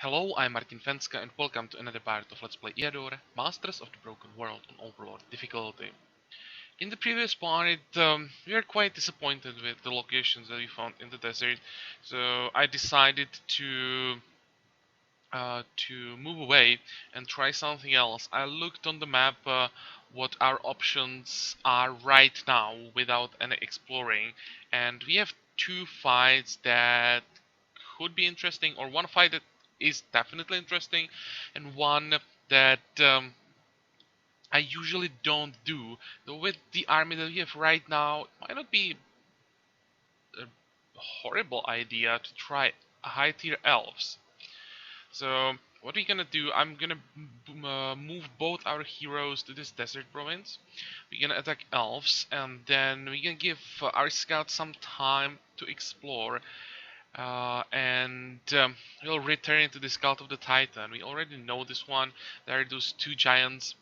Hello, I'm Martin Fencka and welcome to another part of Let's Play Eador, Masters of the Broken World on Overlord difficulty. In the previous part, we are quite disappointed with the locations that we found in the desert, so I decided to move away and try something else. I looked on the map what our options are right now without any exploring, and we have two fights that could be interesting, or one fight that is definitely interesting, and one that I usually don't do. Though with the army that we have right now, it might not be a horrible idea to try high tier elves. So what we're gonna do, I'm gonna move both our heroes to this desert province. We're gonna attack elves, and then we're gonna give our scouts some time to explore. And we'll return to the Cult of the Titan. We already know this one. There are those two giants,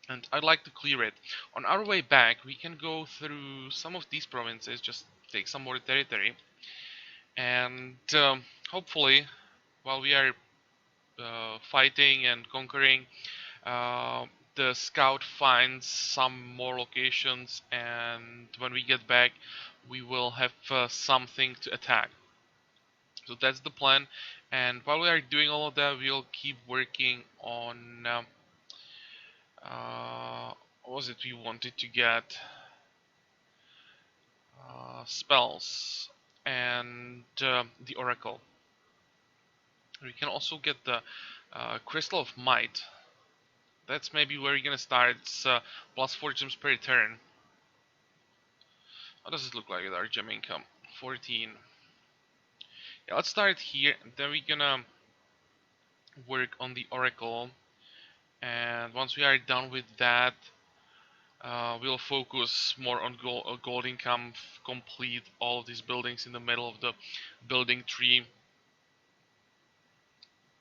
and I'd like to clear it. On our way back, we can go through some of these provinces, just take some more territory, and hopefully, while we are fighting and conquering, uh, the scout finds some more locations, and when we get back, we will have something to attack. So that's the plan, and while we are doing all of that, we'll keep working on what was it we wanted to get? Spells and the Oracle. We can also get the Crystal of Might. That's maybe where we're gonna start. It's plus 4 gems per turn. How does it look like with our gem income? 14. Yeah, let's start here, and then we're gonna work on the Oracle. And once we are done with that, we'll focus more on gold income, complete all of these buildings in the middle of the building tree.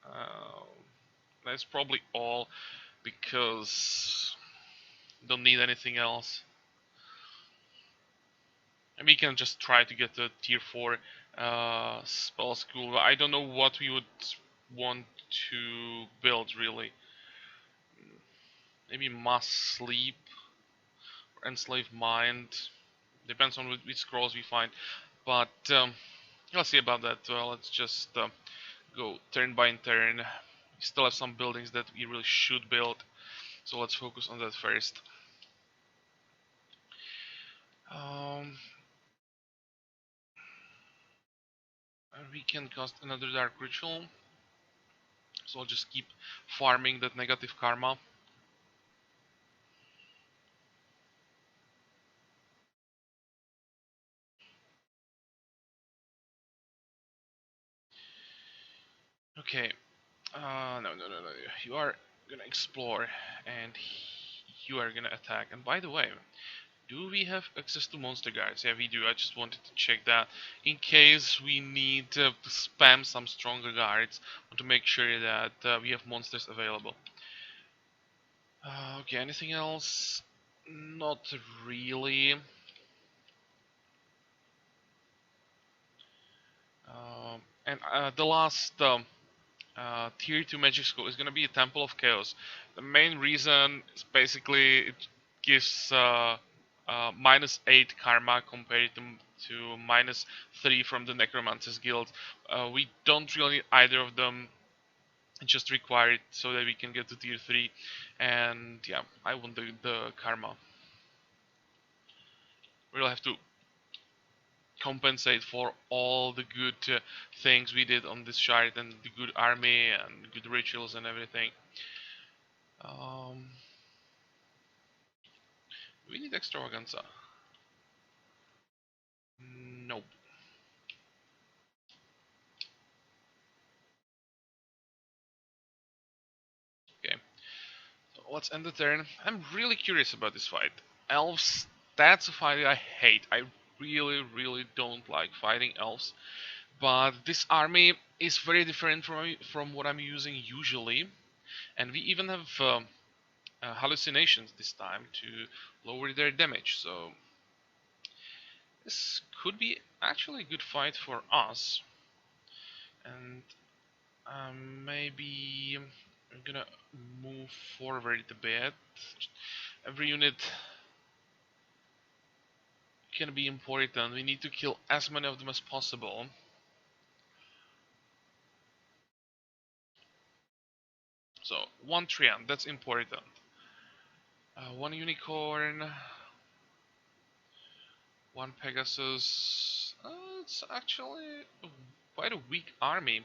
Uh, that's probably all, because don't need anything else. And we can just try to get the tier 4 spell school. I don't know what we would want to build really. Maybe Mass Sleep or Enslave Mind. Depends on which scrolls we find. But we'll see about that. Well, let's just go turn by turn. We still have some buildings that we really should build, so let's focus on that first. We can cast another Dark Ritual, so I'll just keep farming that negative karma. Okay, no, you are gonna explore, and you are gonna attack. And by the way, do we have access to monster guards? Yeah, we do. I just wanted to check that in case we need to spam some stronger guards. I want to make sure that we have monsters available. Okay, anything else? Not really. And the last tier 2 magic school is going to be a Temple of Chaos. The main reason is basically it gives -8 karma compared to -3 from the Necromancer's Guild. We don't really need either of them, just require it so that we can get to tier 3. And yeah, I want the karma. We'll have to compensate for all the good things we did on this shard, and the good army and good rituals and everything. We need extravaganza. Nope. Okay, so let's end the turn. I'm really curious about this fight. Elves, that's a fight I hate. I really don't like fighting elves. But this army is very different from what I'm using usually. And we even have hallucinations this time to lower their damage. So this could be actually a good fight for us. And Maybe I'm gonna move forward a bit. Every unit can be important. We need to kill as many of them as possible. So, one Treant, that's important. One Unicorn, one Pegasus. It's actually quite a weak army.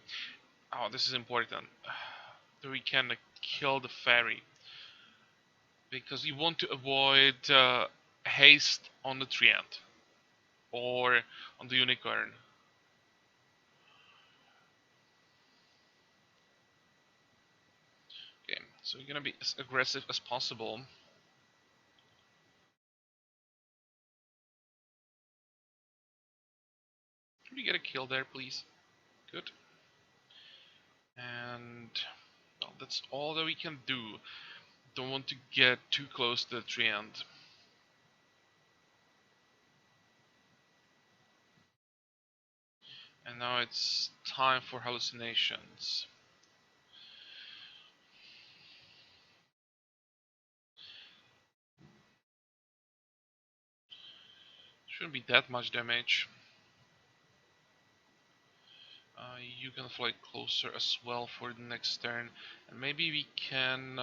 Oh, this is important. We can kill the fairy. Because you want to avoid haste on the Treant. Or on the Unicorn. Okay, so we're gonna be as aggressive as possible. Can we get a kill there, please? Good. And well, that's all that we can do. Don't want to get too close to the Treant. And now it's time for hallucinations. Shouldn't be that much damage. You can fly closer as well for the next turn. And maybe we can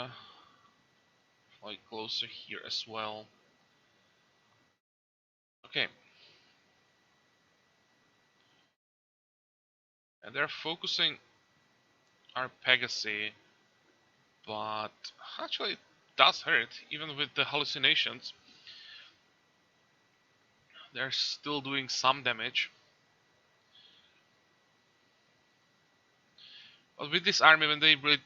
fly closer here as well. Okay. And they're focusing our Pegasi, but actually it does hurt, even with the hallucinations. They're still doing some damage. But with this army, when they really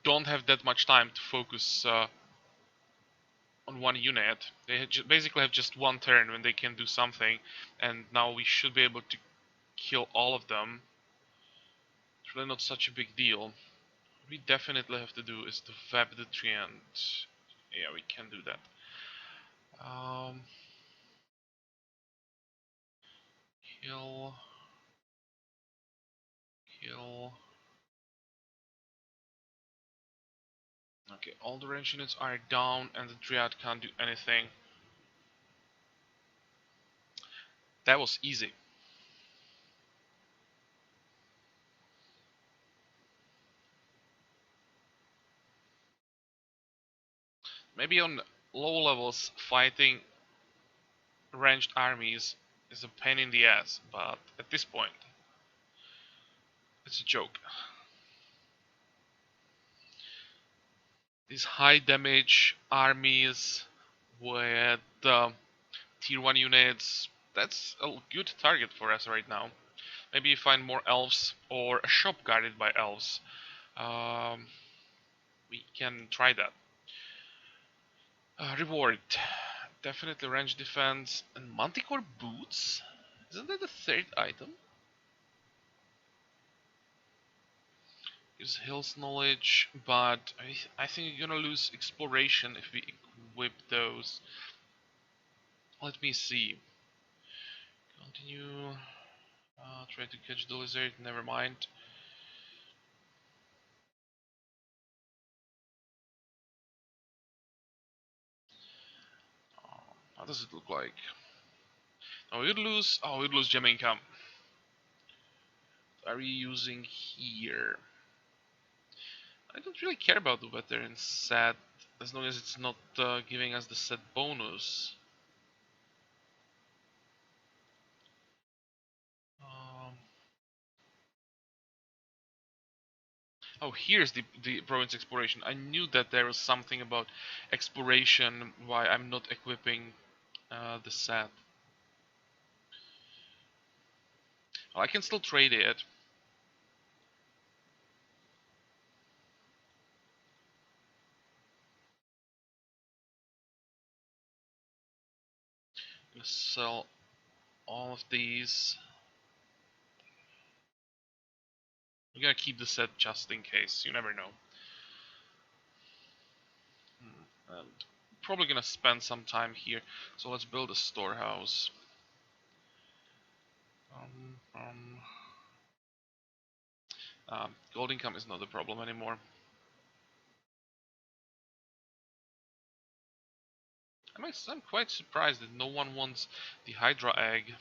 don't have that much time to focus on one unit, they basically have just one turn when they can do something, and now we should be able to kill all of them. It's really not such a big deal. What we definitely have to do is to web the Treant. Yeah, we can do that. Kill. Kill. Okay, all the range units are down and the Dryad can't do anything. That was easy. Maybe on low levels fighting ranged armies is a pain in the ass, but at this point it's a joke. These high damage armies with tier 1 units, that's a good target for us right now. Maybe find more elves or a shop guarded by elves. We can try that. Reward. Definitely range defense and manticore boots? Isn't that the third item? Use Hill's knowledge, but I think you're gonna lose exploration if we equip those. Let me see. Continue. Try to catch the lizard, never mind. How does it look like? Oh, you'd lose. Oh, you'd lose gem income. What are we using here? I don't really care about the veteran set as long as it's not giving us the set bonus. Um, oh, here's the province exploration. I knew that there was something about exploration why I'm not equipping the set. Well, I can still trade it. I'm gonna sell all of these. I'm gonna keep the set just in case. You never know. And probably gonna spend some time here. So let's build a storehouse. Um, um, Gold income is not a problem anymore. I'm quite surprised that no one wants the Hydra egg.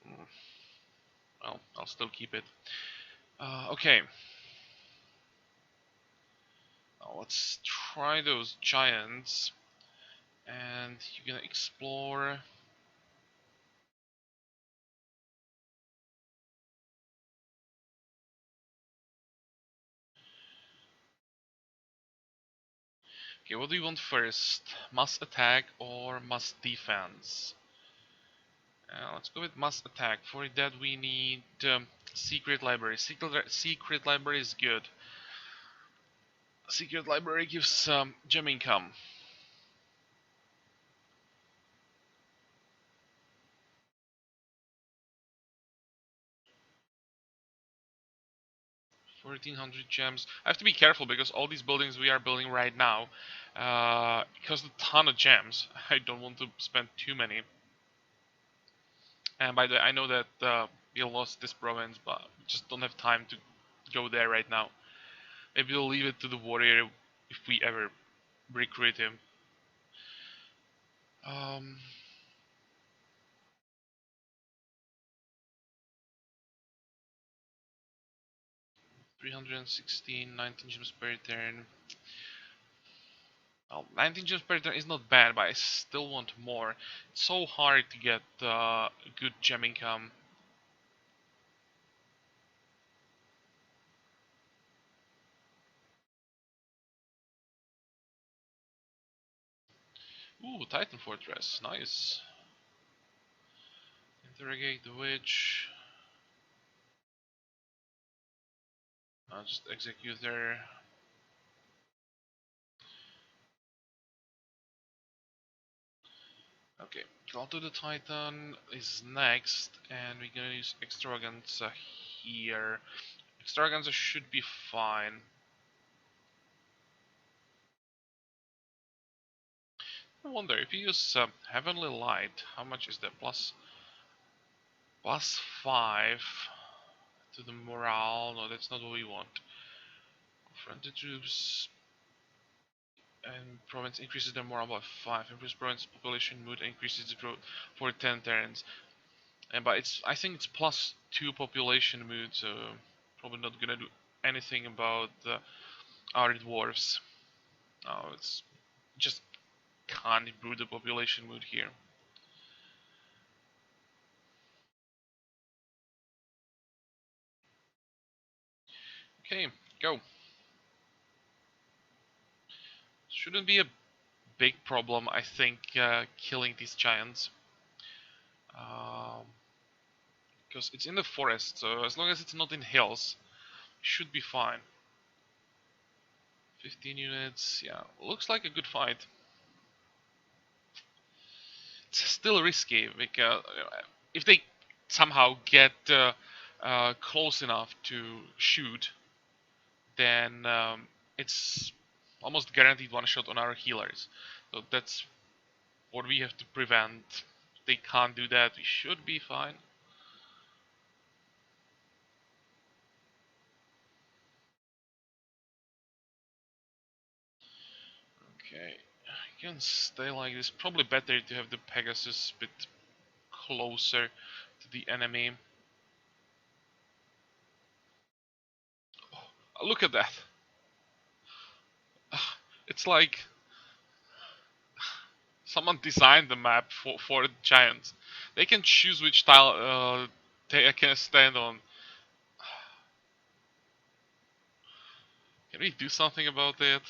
Mm, well, I'll still keep it. Okay. Now let's try those giants. And you're gonna explore. Okay, what do you want first? Mass attack or mass defense? Let's go with mass attack. For that we need secret library. Secret library is good. Secret library gives gem income. 1400 gems. I have to be careful because all these buildings we are building right now cost a ton of gems. I don't want to spend too many. And by the way, I know that we lost this province, but we just don't have time to go there right now. Maybe we'll leave it to the warrior if we ever recruit him. Um, 316, 19 gems per turn. Well, 19 gems per turn is not bad, but I still want more. It's so hard to get good gem income. Ooh, Titan Fortress, nice. Interrogate the witch. Just execute her. Okay, Call to the Titan is next, and we're gonna use Extravaganza here. Extravaganza should be fine. I wonder if you use Heavenly Light, how much is that? Plus 5 to the morale. No, that's not what we want. Fronted troops and province increases their morale by 5. Improves province population mood, increases the growth for 10 turns. And but it's I think it's plus 2 population mood, so probably not gonna do anything about our dwarves. No, it's just can't improve the population mood here. Okay, go. Shouldn't be a big problem, I think, killing these giants. Because it's in the forest, so as long as it's not in hills, should be fine. 15 units, yeah, looks like a good fight. It's still risky because if they somehow get close enough to shoot, then it's almost guaranteed one shot on our healers. So that's what we have to prevent. If they can't do that, we should be fine. Okay, you can stay like this. Probably better to have the Pegasus a bit closer to the enemy. Oh, look at that! It's like someone designed the map for giants. They can choose which tile they can stand on. Can we do something about it?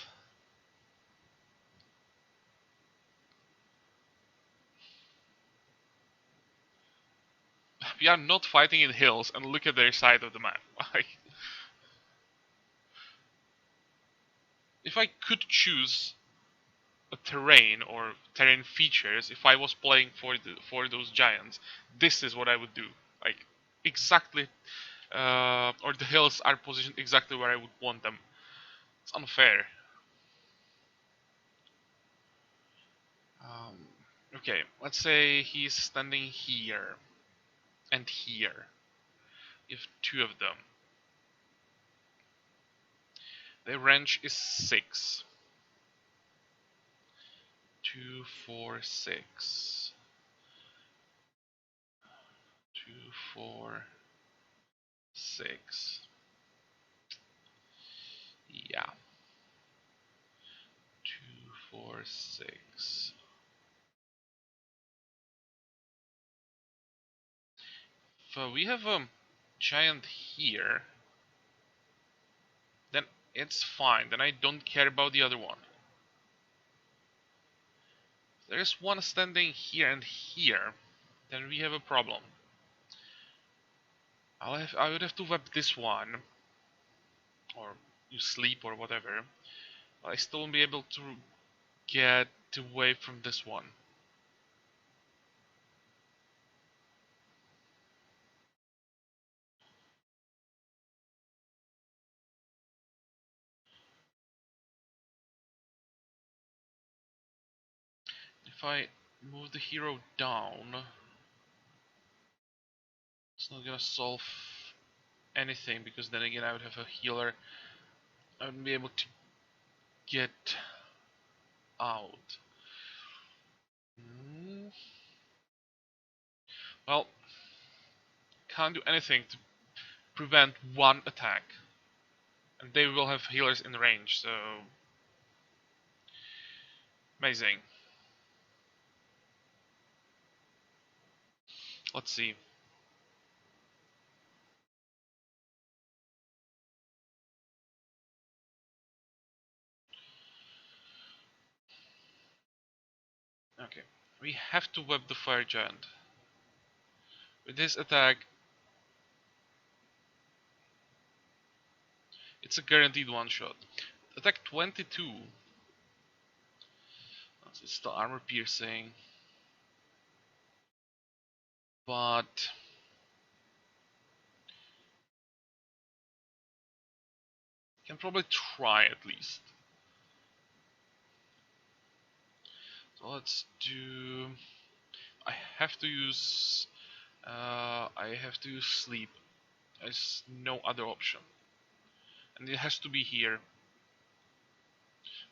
We are not fighting in hills, and look at their side of the map. Like, if I could choose a terrain or terrain features, if I was playing for those giants, this is what I would do. Like exactly, or the hills are positioned exactly where I would want them. It's unfair. Um, okay, let's say he's standing here and here. You have two of them. Their range is 6. 2, 4, 6. 2, 4, 6. Yeah. 2, 4, 6. So we have a giant here. Then it's fine. Then I don't care about the other one. If there's one standing here and here, then we have a problem. I would have to web this one, or you sleep or whatever. But I still won't be able to get away from this one. If I move the hero down, it's not gonna solve anything, because then again I would have a healer. I wouldn't be able to get out. Well, can't do anything to prevent one attack. And they will have healers in range, so amazing. Let's see. Okay, we have to web the fire giant. With this attack, it's a guaranteed one shot. Attack 22. It's still armor piercing, but can probably try at least. So let's do. I have to use. I have to use sleep. There's no other option, and it has to be here.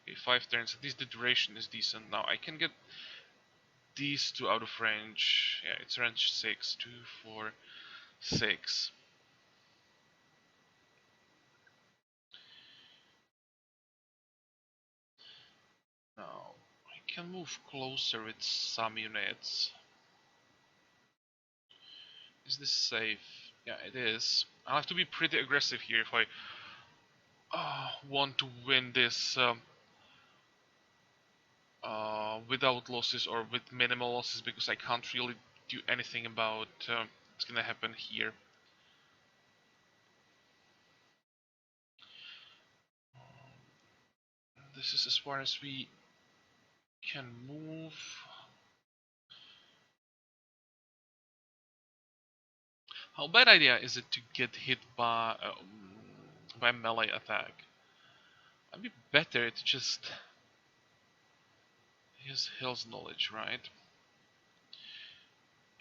Okay, 5 turns. At least the duration is decent. Now I can get these two out of range. Yeah, it's range 6. 2, 4, 6. Now I can move closer with some units. Is this safe? Yeah, it is. I'll have to be pretty aggressive here if I want to win this without losses or with minimal losses, because I can't really do anything about what's gonna happen here. This is as far as we can move. How bad idea is it to get hit by melee attack? I'd be better to just use Hill's knowledge, right?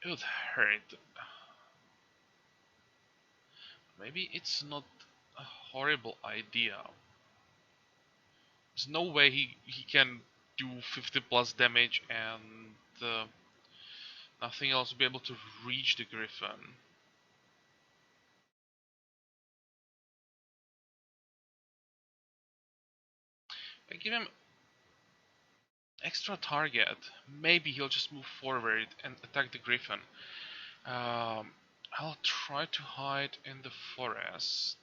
It would hurt. Maybe it's not a horrible idea. There's no way he can do 50 plus damage and nothing else will be able to reach the Griffin. I give him extra target. Maybe he'll just move forward and attack the Griffin. I'll try to hide in the forest.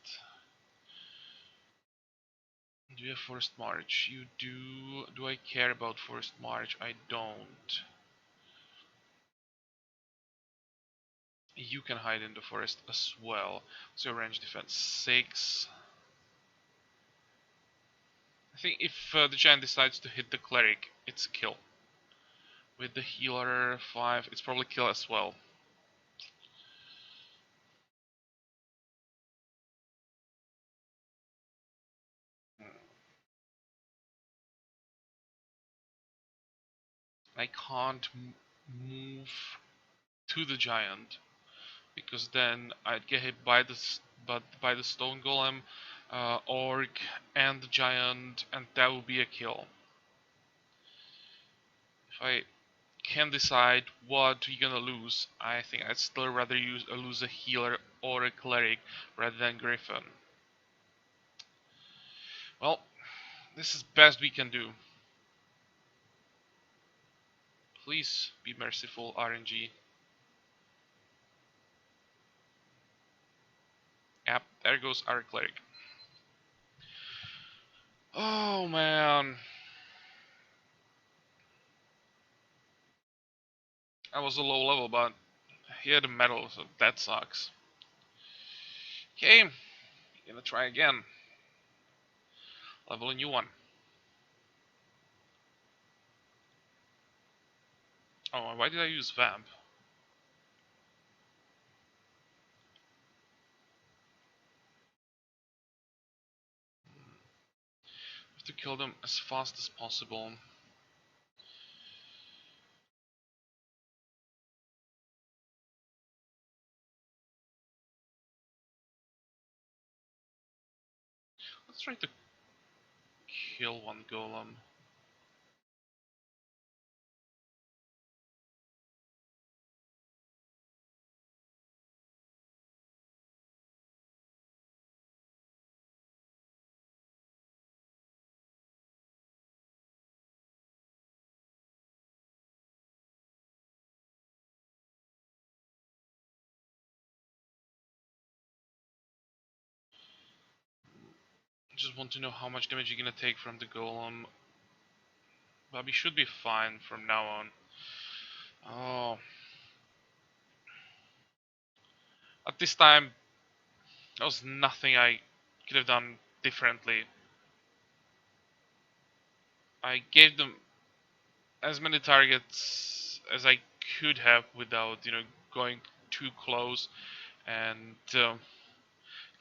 Do you have Forest March? You do. Do I care about Forest March? I don't. You can hide in the forest as well. So range defense 6. I think if the giant decides to hit the cleric, it's a kill. With the healer 5, it's probably kill as well. I can't move to the giant because then I'd get hit by the stone golem, orc, and the giant, and that would be a kill. If I can decide what you're gonna lose, I think I'd still rather lose a healer or a cleric rather than Griffin. Well, this is best we can do. Please be merciful, RNG. Yep, there goes our cleric. Oh man. I was a low level, but he had a medal, so that sucks. Okay, gonna try again. Level a new one. Oh, why did I use Vamp? I have to kill them as fast as possible. Let's try to kill one golem. I just want to know how much damage you're gonna take from the golem. But we should be fine from now on. Oh. At this time, there was nothing I could have done differently. I gave them as many targets as I could have without, going too close, and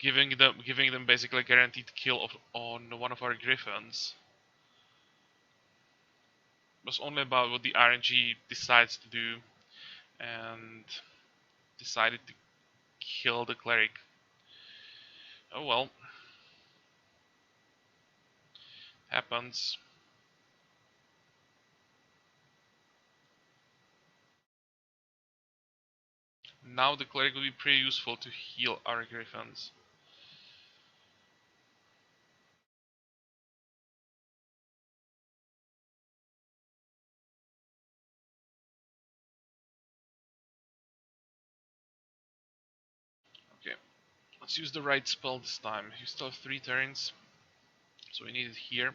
giving them basically a guaranteed kill on one of our griffins. It was only about what the RNG decides to do, and decided to kill the cleric. Oh well, happens. Now the cleric will be pretty useful to heal our griffins. Okay, let's use the right spell this time. You still have 3 turns, so we need it here.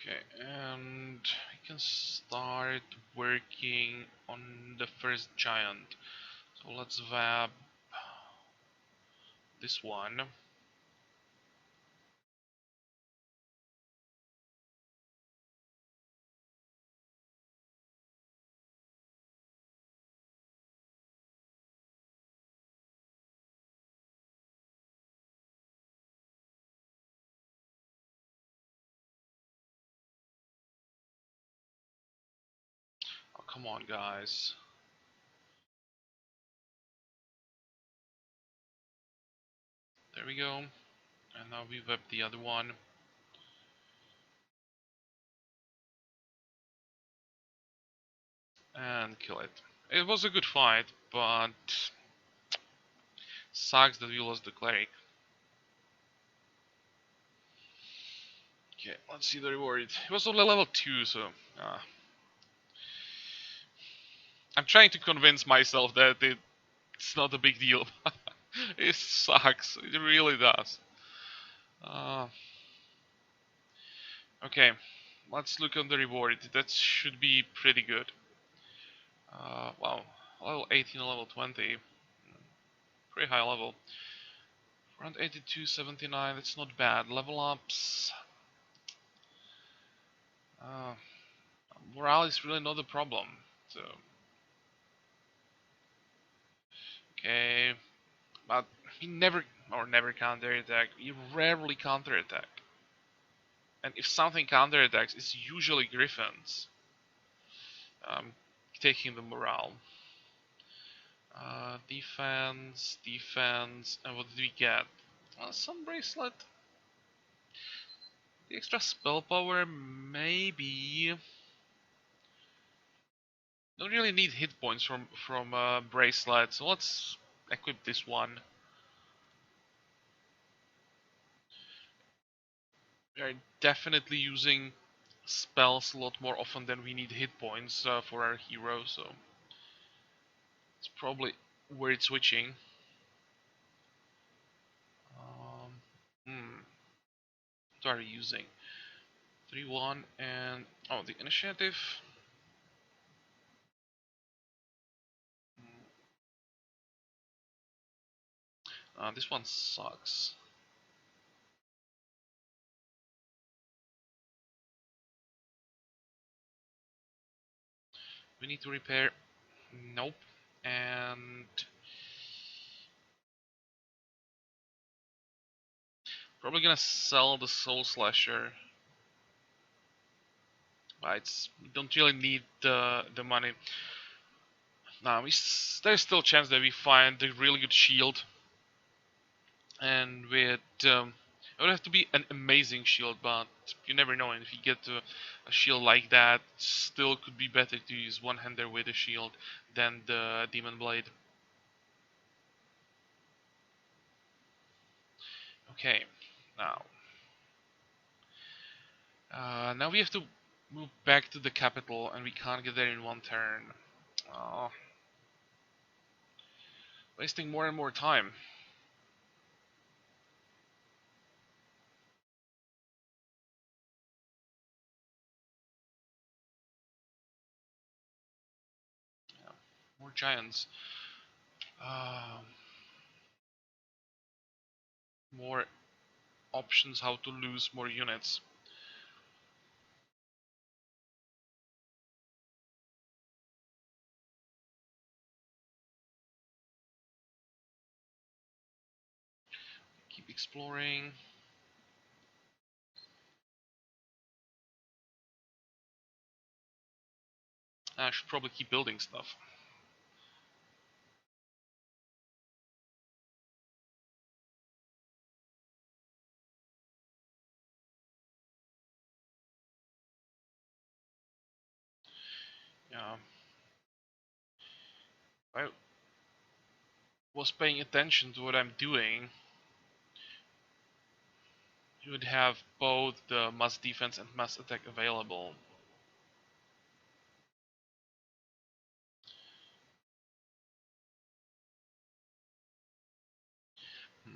Okay, and we can start working on the first giant. So let's vab this one. Oh, come on, guys. There we go. And now we web the other one. And kill it. It was a good fight, but sucks that we lost the cleric. Okay, let's see the reward. It was only level 2, so... I'm trying to convince myself that it's not a big deal. It sucks. It really does. Okay, let's look on the reward. That should be pretty good. Wow, level 18 and level 20. pretty high level. Around 8279, that's not bad. Level ups. Uh, Morale is really not a problem. So, okay. But he never counterattack. He rarely counterattack. And if something counterattacks, it's usually Griffins. Um, Taking the morale. Defense, and what did we get? Some bracelet. The extra spell power, maybe. Don't really need hit points from bracelet, so let's equip this one. We are definitely using spells a lot more often than we need hit points for our hero, so it's probably worth switching. Um, what are we using? 3-1 and oh, the initiative. This one sucks. We need to repair. Nope. And probably gonna sell the Soul Slasher. We don't really need the money. Now, there's still a chance that we find a really good shield. And with it would have to be an amazing shield, but you never know. And if you get a shield like that, still could be better to use one-hander with a shield than the Demon Blade. Okay, now. Now we have to move back to the capital, and we can't get there in one turn. Uh, Wasting more and more time. Yeah, more giants. Um More options how to lose more units. Keep exploring. I should probably keep building stuff. Yeah. I was paying attention to what I'm doing. You would have both the mass defense and mass attack available.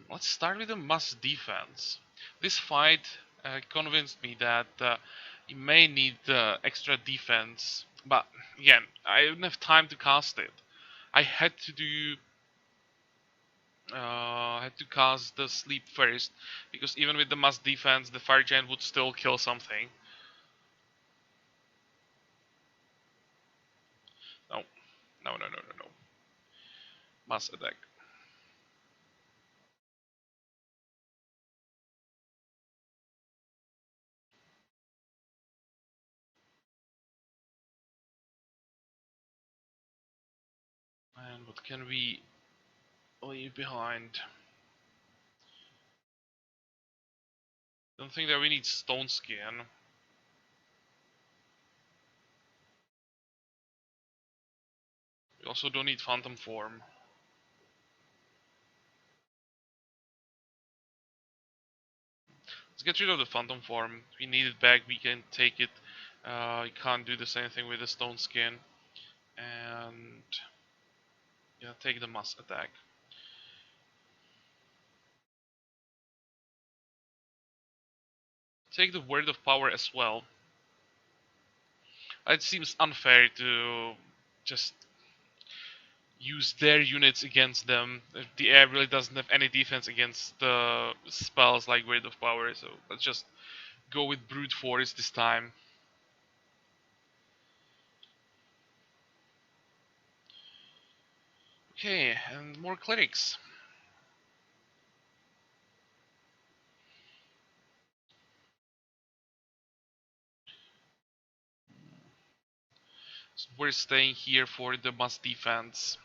Let's start with the mass defense. This fight convinced me that you may need extra defense, but again, I didn't have time to cast it. I had to cast the sleep first, because even with the mass defense, the fire giant would still kill something. No, no. Mass attack. And what can we leave behind? Don't think that we need stone skin. We also don't need phantom form. Let's get rid of the phantom form. If we need it back, we can take it. We can't do the same thing with the stone skin. And yeah, take the mass attack. Take the word of power as well. It seems unfair to just use their units against them. The air really doesn't have any defense against spells like Word of Power, so let's just go with Brute Force this time. Okay, and more clerics. So we're staying here for the mass defense.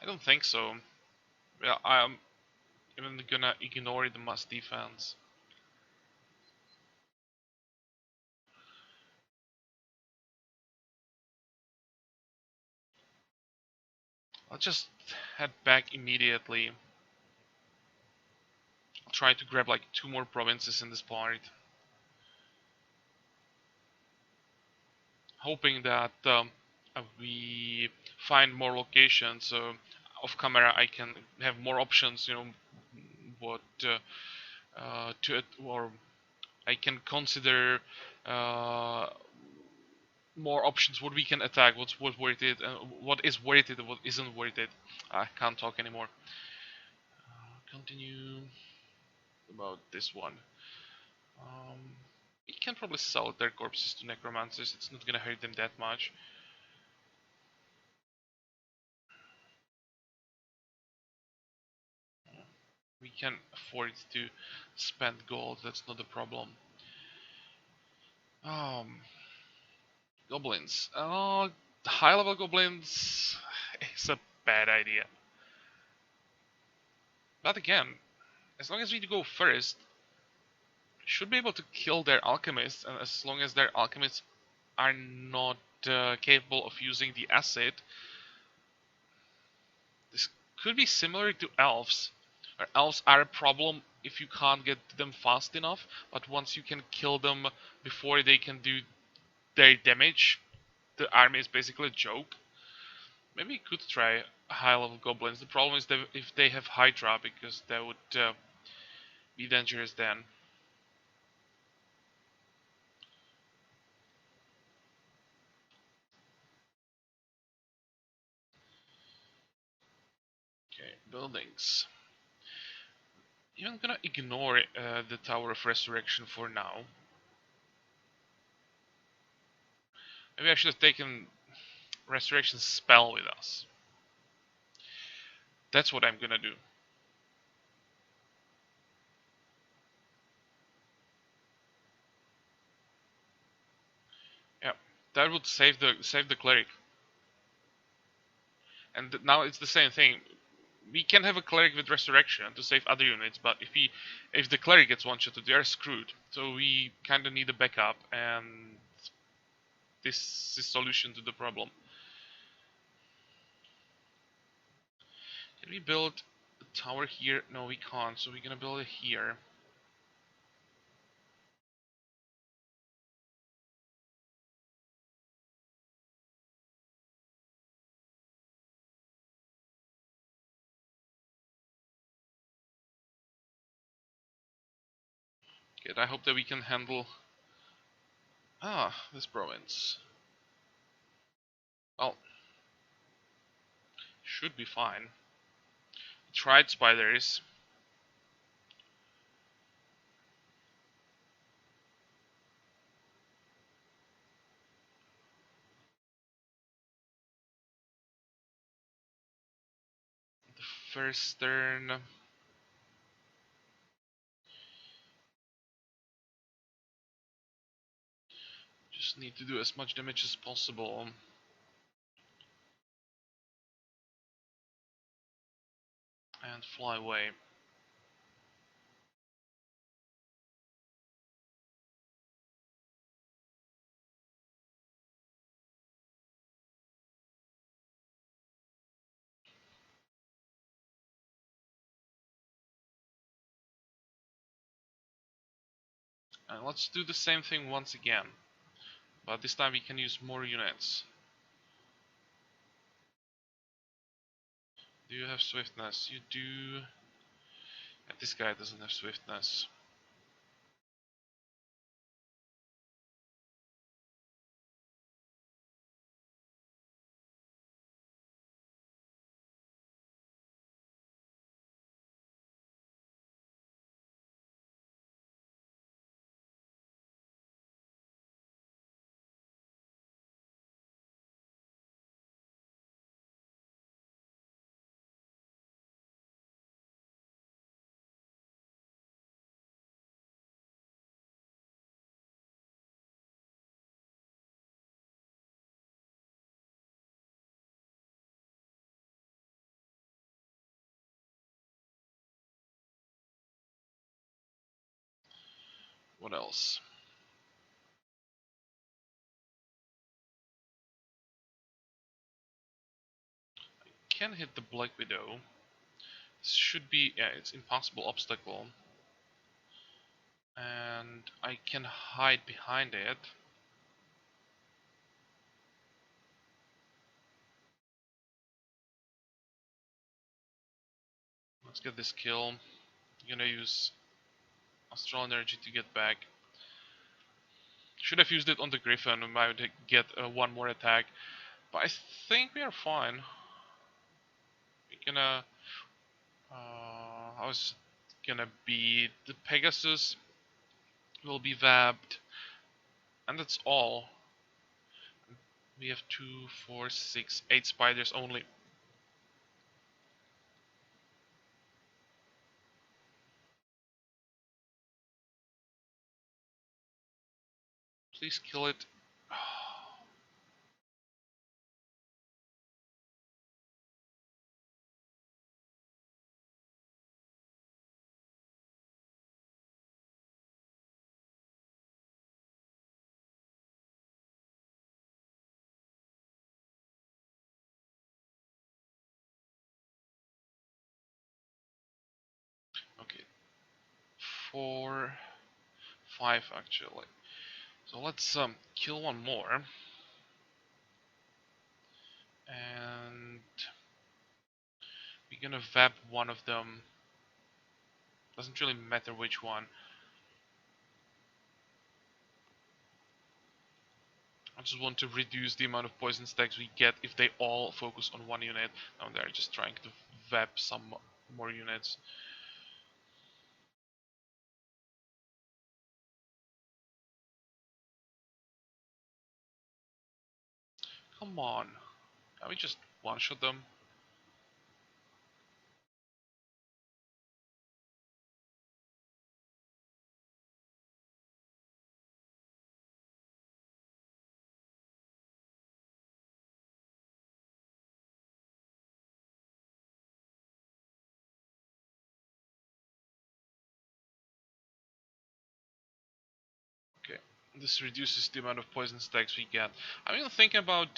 I don't think so. Yeah, I'm even gonna ignore the mass defense. I'll just head back immediately. I'll try to grab like 2 more provinces in this part. Hoping that we find more locations, so off camera I can have more options, you know, what or I can consider uh, more options what we can attack, what's worth it, and what is worth it and what isn't worth it. I can't talk anymore. Continue about this one. Um, we can probably sell their corpses to necromancers, it's not gonna hurt them that much. We can afford to spend gold, that's not a problem. Um, Goblins. High level goblins is a bad idea. But again, as long as we go first, should be able to kill their alchemists, and as long as their alchemists are not capable of using the acid, this could be similar to elves. Where elves are a problem if you can't get them fast enough, but once you can kill them before they can do their damage, the army is basically a joke. Maybe you could try high level goblins. The problem is that if they have Hydra, because that would be dangerous then. Okay, buildings. I'm gonna ignore the Tower of Resurrection for now. Maybe I should have taken Resurrection spell with us. That's what I'm gonna do. Yeah, that would save the cleric. And now it's the same thing. We can have a cleric with resurrection to save other units, but if the cleric gets one shot, they are screwed. So we kind of need a backup, and this is solution to the problem. Can we build a tower here? No, we can't. So we're gonna build it here. Good. I hope that we can handle this province. Well, should be fine. Tried spiders. The first turn. Just need to do as much damage as possible. And fly away. And let's do the same thing once again. But this time we can use more units. Do you have swiftness? You do. And this guy doesn't have swiftness. What else? Can hit the Black Widow. This should be, yeah, it's impossible obstacle. And I can hide behind it. Let's get this kill. I'm gonna use Astral Energy to get back. Should have used it on the Griffin, we might get one more attack. But I think we are fine. We're gonna... how's it gonna be? The Pegasus will be vabbed. And that's all. We have 2, 4, 6, 8 spiders only. Please kill it. Okay. 4, 5 actually. So let's kill one more. And we're gonna vap one of them. Doesn't really matter which one. I just want to reduce the amount of poison stacks we get if they all focus on one unit. Now they're just trying to vap some more units. Come on. Can we just one-shot them? Okay. This reduces the amount of poison stacks we get. I'm even thinking about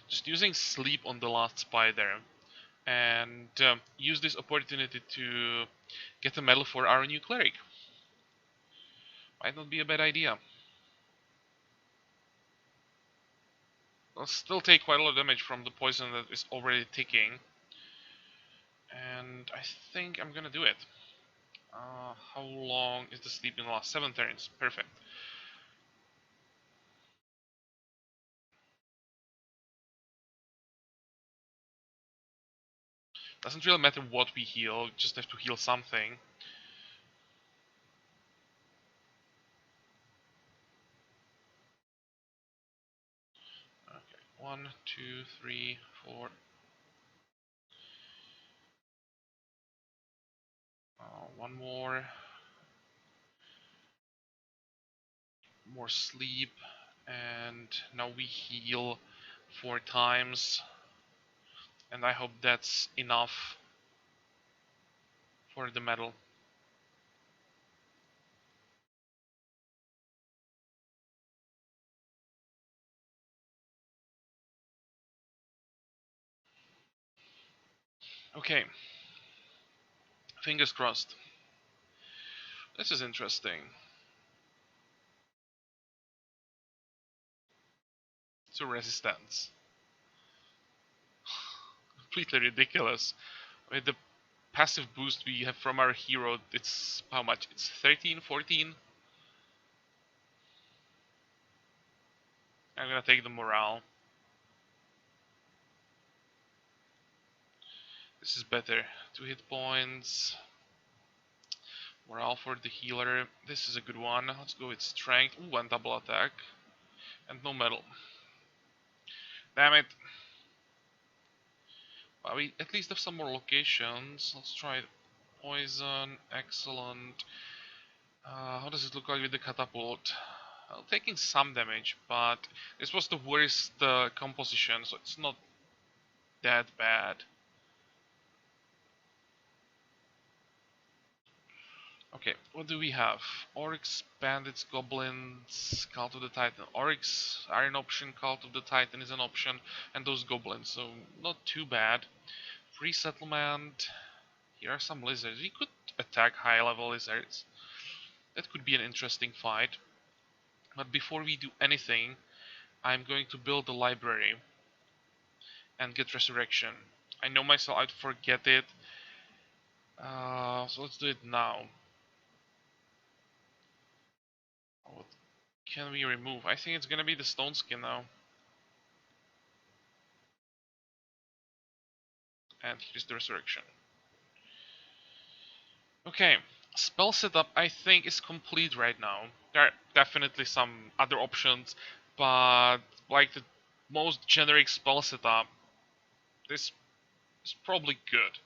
just using sleep on the last spider. And use this opportunity to get a medal for our new cleric. Might not be a bad idea. I'll still take quite a lot of damage from the poison that is already ticking. And I think I'm gonna do it. How long is the sleep in the last? 7 turns. Perfect. Doesn't really matter what we heal, just have to heal something. Okay, 1, 2, 3, 4. One more. More sleep. And now we heal 4 times. And I hope that's enough for the medal. Okay. Fingers crossed. This is interesting. It's a resistance. Completely ridiculous. With the passive boost we have from our hero, it's how much? It's 13, 14? I'm gonna take the morale. This is better. 2 hit points. Morale for the healer. This is a good one. Let's go with strength. Ooh, and double attack. And no medal. Damn it. Well, we at least have some more locations. Let's try poison. Excellent. How does it look like with the catapult? Well, taking some damage, but this was the worst composition, so it's not that bad. Okay, what do we have? Oryx, Bandits, Goblins, Cult of the Titan. Oryx are an option, Cult of the Titan is an option, and those Goblins, so not too bad. Free Settlement. Here are some lizards. We could attack high level lizards. That could be an interesting fight. But before we do anything, I'm going to build a library and get Resurrection. I know myself, I'd forget it. So let's do it now. What can we remove? I think it's gonna be the Stone Skin now. And here's the Resurrection. Okay, spell setup I think is complete right now. There are definitely some other options, but like the most generic spell setup, this is probably good.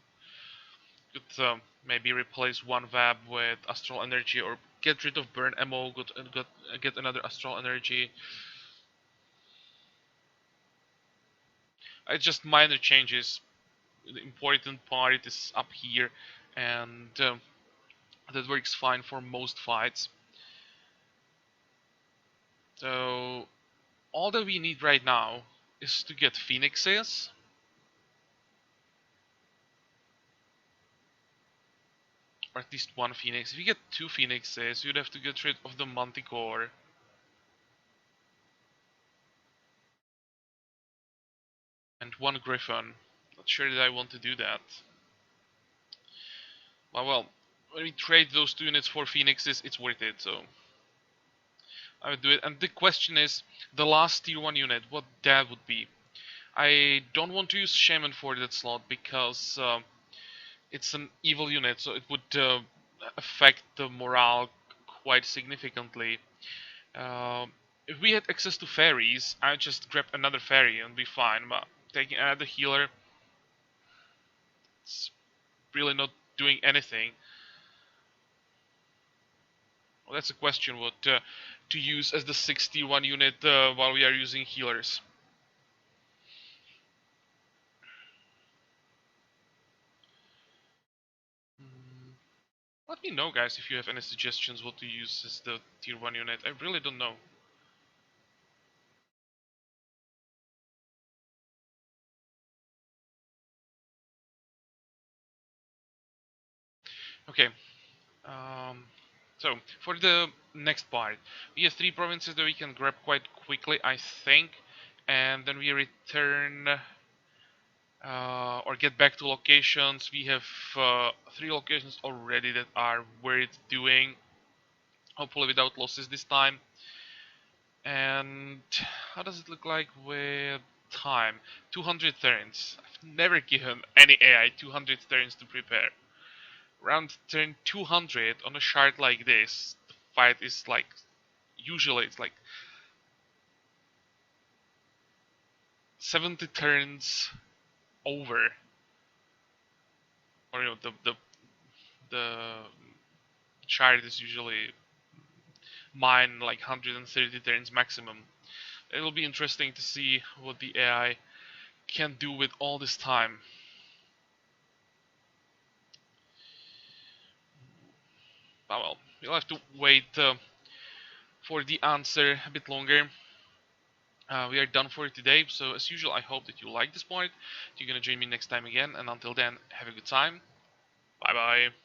Could maybe replace one Vab with Astral Energy or get rid of burn ammo, get another Astral Energy. It's just minor changes. The important part is up here, and that works fine for most fights. So all that we need right now is to get Phoenixes. Or at least one Phoenix. If you get two Phoenixes, you'd have to get rid of the Manticore. And one Griffin. Not sure that I want to do that. Well, when we trade those two units for Phoenixes, it's worth it, so I would do it. And the question is, the last tier 1 unit, what that would be. I don't want to use Shaman for that slot because it's an evil unit, so it would affect the morale quite significantly. Uh, if we had access to fairies, I'd just grab another fairy and be fine, but taking another healer, it's really not doing anything. Well, that's a question what to use as the 61 unit while we are using healers. Let me know, guys, if you have any suggestions what to use as the tier 1 unit. I really don't know. Okay, um, so for the next part, we have 3 provinces that we can grab quite quickly, I think, and then we return or get back to locations. We have 3 locations already that are worth doing, hopefully without losses this time. And how does it look like with time? 200 turns. I've never given any AI 200 turns to prepare. Around turn 200 on a shard like this, the fight is like, usually it's like 70 turns over. Or the shard is usually mine like 130 turns maximum. It will be interesting to see what the AI can do with all this time. But well, we'll have to wait for the answer a bit longer. We are done for today, so as usual I hope that you like this part. You're gonna join me next time again, and until then, have a good time. Bye bye.